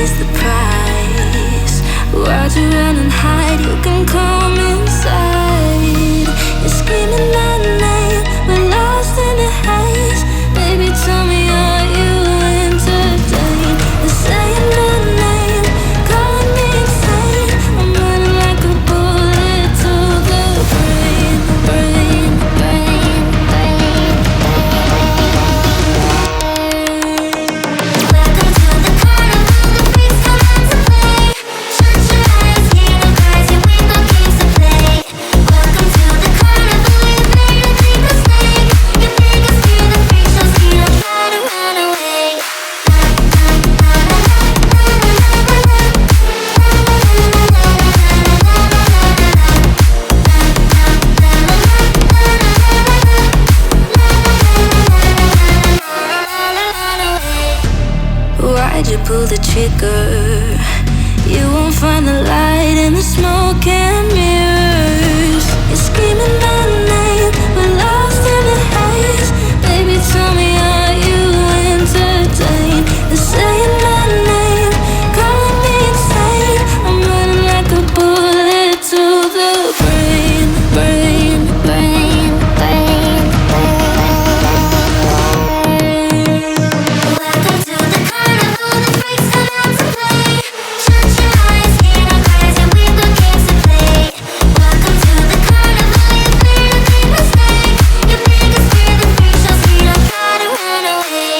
is the price. Why'd you run and hide? You can come inside. You're screaming my name, we're lost in the haze. Baby, tell me, are you entertained? You're saying my name, calling me insane. I'm running like a bullet to the brain, brain, brain, brain. Welcome to the carnival, the freaks come out to play. Shut your eyes, hear no cries, your window games to play. Welcome to the carnival, you made a big mistake. You make us feel the freak show, see them try to run away. Why'd you pull the trigger? You won't find the light in the smoke and mirrors. You're screaming my name, we're lost in the haze. Baby, tell me, are you entertained? You're saying my name, calling me insane. I'm running like a bullet to the brain, brain, brain, brain, Welcome to the carnival, the freaks come out to play. Shut your eyes, hear no cries, your window games to play. Welcome to the carnival, you made a big mistake. You make us feel the freak show, see them try to run away.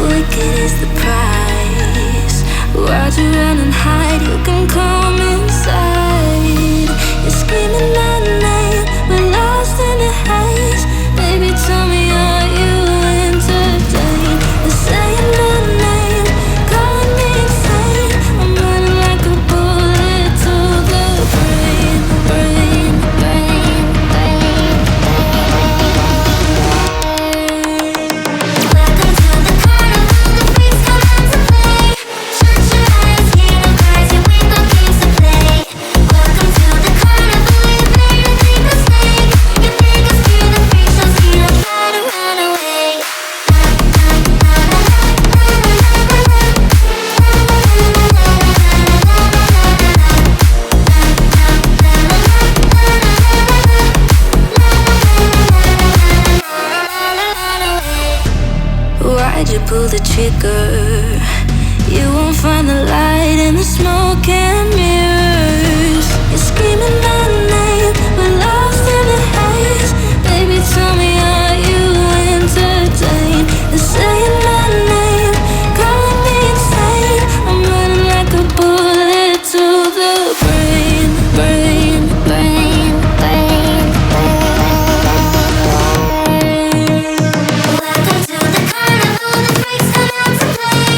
Wicked is the price. Why'd you run and hide? You can come inside. You're screaming my name, we're lost in the haze. Baby, tell me, are you entertained? You're saying my name, calling me insane. I'm running like a bullet to the brain, brain, brain, brain. Welcome to the carnival, the freaks come out to play. Shut your eyes, hear no cries, your window games to play. Welcome to the carnival, you made a big mistake. You make us feel the freak show, see them try to run away. Why'd you pull the trigger? You won't find the light in the smoke and mirrors. You're screaming my name, we're lost in the haze. Baby, tell me, are you entertained? You're saying my name, calling me insane. I'm running like a bullet to the brain, brain, brain, brain, Welcome to the carnival, the freaks come out to play.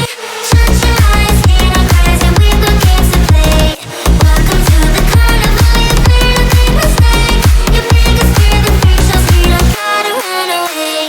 Shut your eyes, hear no cries, your window games to play. Welcome to the carnival, you made a big mistake. You make us feel the freak show, see them try to run away.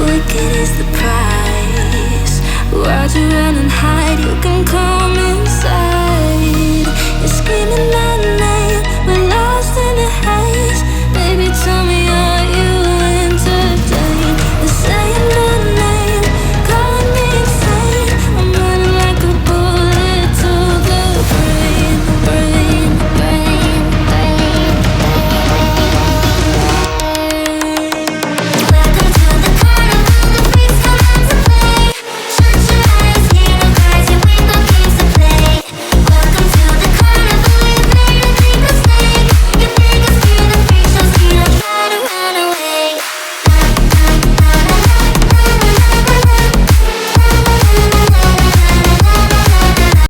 Wicked is the price. Why'd you run and hide? You can come inside.